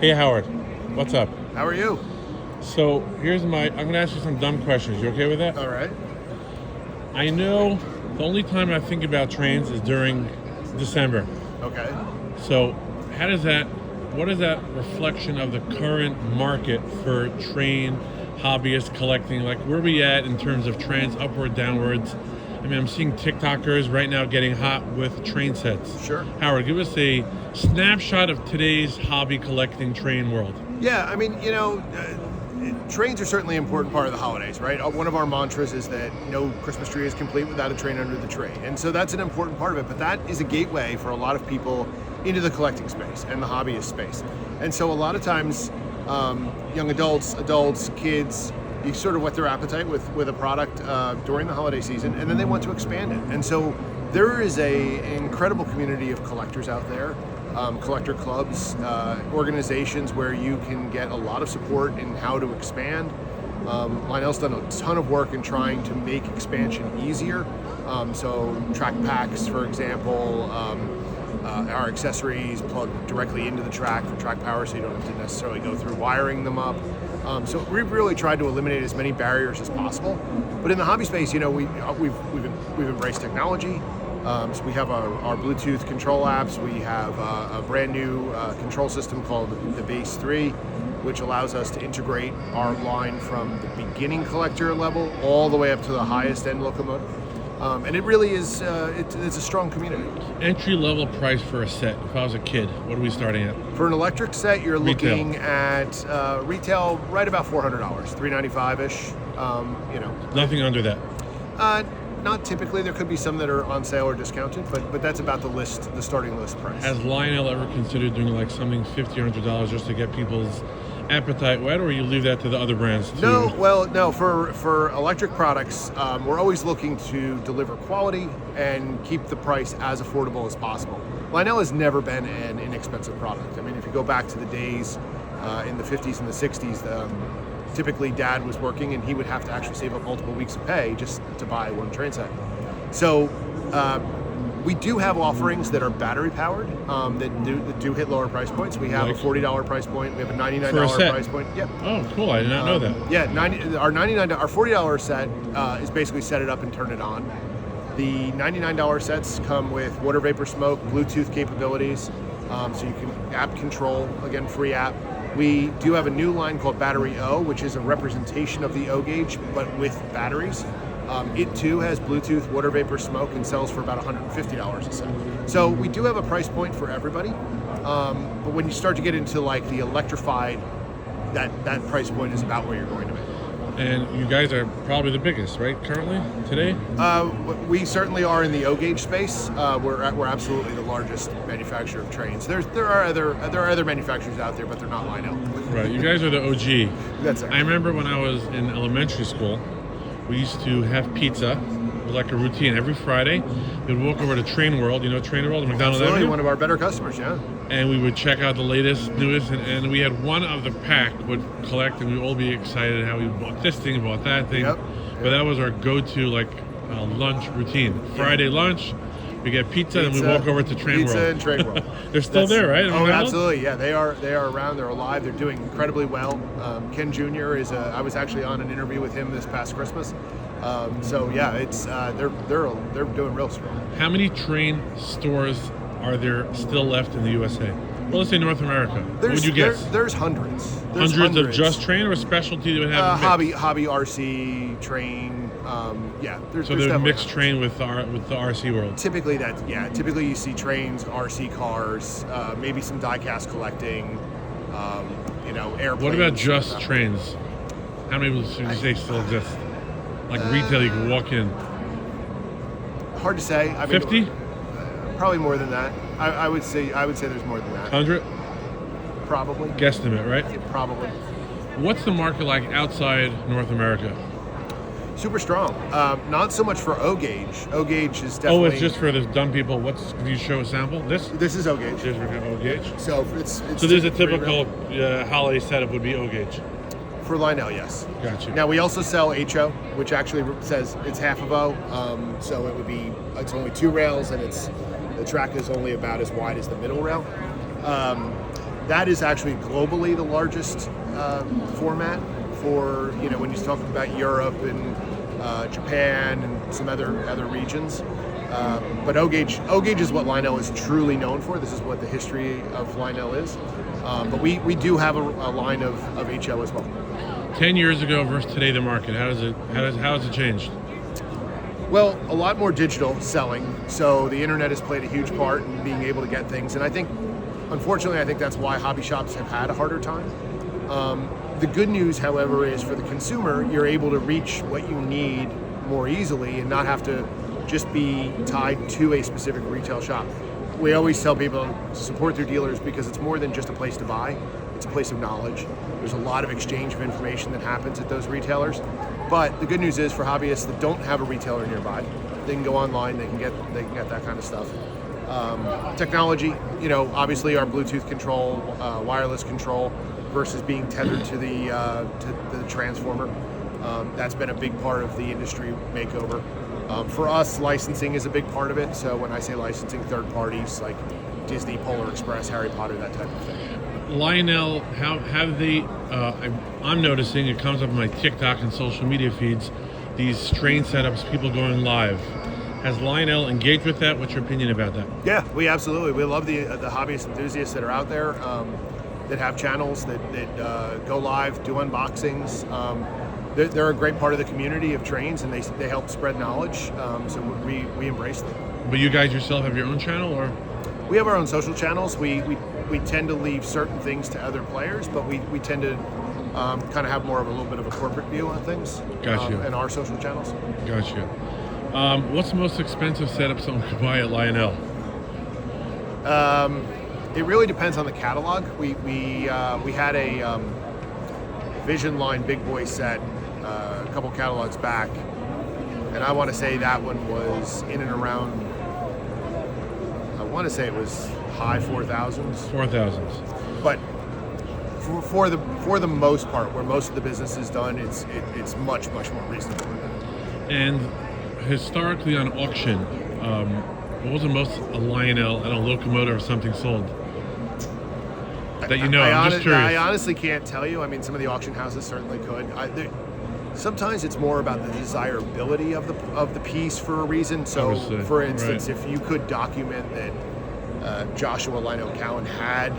Hey Howard, what's up? How are you? So I'm gonna ask you some dumb questions. You okay with that? All right. I know the only time I think about trains is during December. Okay. So what is that reflection of the current market for train hobbyists collecting? Like where are we at in terms of trends, upward, downwards? I mean, I'm seeing TikTokers right now getting hot with train sets. Sure. Howard, give us a snapshot of today's hobby collecting train world. Yeah, I mean, trains are certainly an important part of the holidays, right? One of our mantras is that no Christmas tree is complete without a train under the tree. And so that's an important part of it, but that is a gateway for a lot of people into the collecting space and the hobbyist space. And so a lot of times, young adults, kids, you sort of whet their appetite with a product during the holiday season, and then they want to expand it. And so there is an incredible community of collectors out there, collector clubs, organizations where you can get a lot of support in how to expand. Lionel's done a ton of work in trying to make expansion easier. So track packs, for example, our accessories plug directly into the track for track power, so you don't have to necessarily go through wiring them up. So we've really tried to eliminate as many barriers as possible. But in the hobby space, we've embraced technology. So we have our Bluetooth control apps. We have a brand new control system called the Base 3, which allows us to integrate our line from the beginning collector level all the way up to the highest end locomotive. And it really is, it's a strong community. Entry level price for a set, if I was a kid, what are we starting at? For an electric set, you're Retail. looking at retail right about $400, $395-ish. Nothing under that. Not typically. There could be some that are on sale or discounted, but that's about the starting list price. Has Lionel ever considered doing like something $50 or $100 just to get people's appetite wet, or you leave that to the other brands too? No. For electric products, we're always looking to deliver quality and keep the price as affordable as possible. Lionel has never been an inexpensive product. I mean, if you go back to the days in the 50s and the 60s, typically dad was working and he would have to actually save up multiple weeks of pay just to buy one train set. So we do have offerings that are battery powered that do hit lower price points. We have a $40 price point. We have a $99 price point. Yep. Oh, cool! I did not know that. Yeah, our $40 set is basically set it up and turn it on. The $99 sets come with water vapor smoke, Bluetooth capabilities, so you can app control, again, free app. We do have a new line called Battery O, which is a representation of the O gauge, but with batteries. It too has Bluetooth, water vapor smoke, and sells for about $150 a set. So we do have a price point for everybody, but when you start to get into like the electrified, that price point is about where you're going to be. And you guys are probably the biggest, right? Currently, today? We certainly are in the O gauge space. We're absolutely the largest manufacturer of trains. There are other manufacturers out there, but they're not Lionel. Right. You guys are the OG. That's it. I remember when I was in elementary school, we used to have pizza. It was like a routine every Friday. We'd walk over to Train World. You know Train World, McDonald's Absolutely, Avenue? one of our better customers, yeah. And we would check out the latest, newest, and we had one of the pack would collect, and we'd all be excited how we bought this thing, bought that thing. Yep. But that was our go-to lunch routine. Friday lunch, we get pizza, and we walk over to Train World. Pizza and Train World. They're still there, right? Oh, absolutely, yeah. They are around. They're alive. They're doing incredibly well. Ken Jr. I was actually on an interview with him this past Christmas. So yeah, it's they're doing real strong. How many train stores are there still left in the USA? Well, let's say North America. What would you guess? There's hundreds. Hundreds of just train or specialty that would have hobby RC train. There's mixed train with the RC world. Typically you see trains, RC cars, maybe some die-cast collecting, airplanes. What about just trains? How many would you say still exist? Like retail, you can walk in. Hard to say. 50? Probably more than that. I would say there's more than that. 100? Probably. Guesstimate, right? Yeah, probably. What's the market like outside North America? Super strong. Not so much for O gauge. O gauge is definitely. Oh, it's just for the dumb people. Can you show a sample? This is O gauge. Here's O gauge. So it's so there's a typical holiday setup would be O gauge. For Lionel, yes. Gotcha. Now we also sell HO, which actually says it's half of O. So it's only two rails, and the track is only about as wide as the middle rail. That is actually globally the largest format for, when you're talking about Europe and Japan and some other regions. But O-Gauge is what Lionel is truly known for. This is what the history of Lionel is. But we do have a line of HO as well. 10 years ago versus today, the market, how has it changed? Well, a lot more digital selling. So the internet has played a huge part in being able to get things. And I think, unfortunately, that's why hobby shops have had a harder time. The good news, however, is for the consumer, you're able to reach what you need more easily and not have to just be tied to a specific retail shop. We always tell people to support their dealers because it's more than just a place to buy. It's a place of knowledge. There's a lot of exchange of information that happens at those retailers. But the good news is for hobbyists that don't have a retailer nearby, they can go online, they can get that kind of stuff. Technology, obviously our Bluetooth control, wireless control versus being tethered to the transformer. That's been a big part of the industry makeover. For us, licensing is a big part of it. So when I say licensing, third parties like Disney, Polar Express, Harry Potter, that type of thing. Lionel, how have they? I'm noticing it comes up in my TikTok and social media feeds. These train setups, people going live. Has Lionel engaged with that? What's your opinion about that? Yeah, we absolutely. We love the hobbyist enthusiasts that are out there that have channels that go live, do unboxings. They're a great part of the community of trains, and they help spread knowledge. So we embrace them. But you guys yourself have your own channel, or? We have our own social channels. We tend to leave certain things to other players, but we tend to kind of have more of a little bit of a corporate view on things. Gotcha. In our social channels. Gotcha. What's the most expensive setup someone could buy at Lionel? It really depends on the catalog. We had a Vision Line Big Boy set a couple catalogs back, and I want to say that one was in and around, I want to say it was high 4,000s. 4,000s. But for the most part, where most of the business is done, it's much more reasonable than that. And historically on auction, what was the most a Lionel and a locomotive or something sold? That I'm just curious. I honestly can't tell you. I mean, some of the auction houses certainly could. Sometimes it's more about the desirability of the piece for a reason. So, Obviously, for instance, right. if you could document that Joshua Lionel Cowan had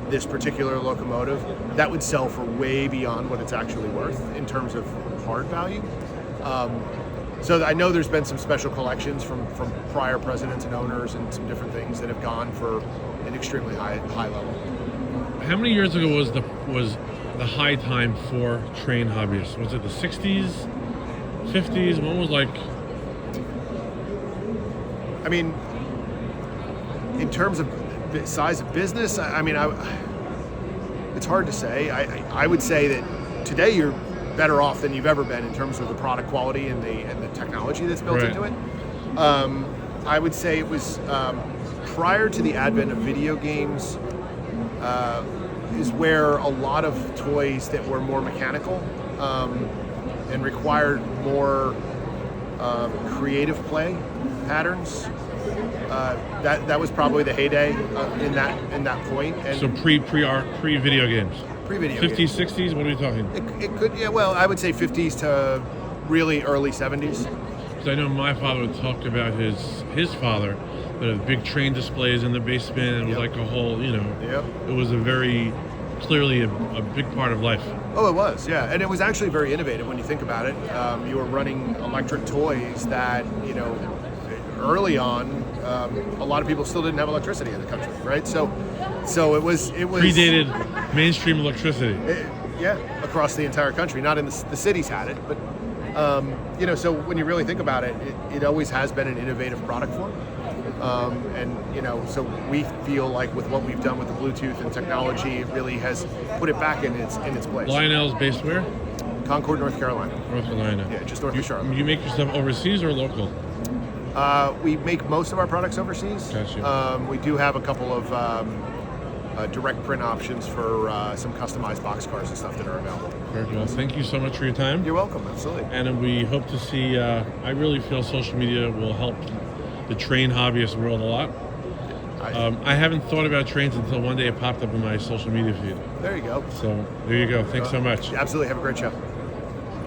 this particular locomotive, that would sell for way beyond what it's actually worth in terms of hard value. So I know there's been some special collections from prior presidents and owners and some different things that have gone for an extremely high level. How many years ago was the high time for train hobbyists? Was it the 60s, 50s? When was like? I mean, in terms of size of business, it's hard to say. I would say that today you're better off than you've ever been in terms of the product quality and the technology that's built Right. into it. I would say it was prior to the advent of video games. Is where a lot of toys that were more mechanical and required more creative play patterns. That was probably the heyday in that point. And So pre-video games. Pre-video 50s, games. 60s. What are we talking? It could, yeah. Well, I would say 50s to really early 70s. Because I know my father would talk about his father. The big train displays in the basement, and it was Yep. like a whole, Yep. it was a very clearly a big part of life. Oh, it was, yeah. And it was actually very innovative when you think about it. You were running electric toys that, early on, a lot of people still didn't have electricity in the country, right? So it was Predated mainstream electricity. Yeah, across the entire country. Not in the cities had it, but so when you really think about it, it always has been an innovative product form. So we feel like with what we've done with the Bluetooth and technology, it really has put it back in its place. Lionel's based where? Concord, North Carolina. North Carolina. Yeah, just north of Charlotte. You make your stuff overseas or local? We make most of our products overseas. Gotcha. We do have a couple of direct print options for some customized boxcars and stuff that are available. Very well. Thank you so much for your time. You're welcome, absolutely. And we hope to see, I really feel social media will help the train hobbyist world a lot. I haven't thought about trains until one day it popped up in my social media feed. There you go. So there you go. Thanks so much. Absolutely. Have a great show.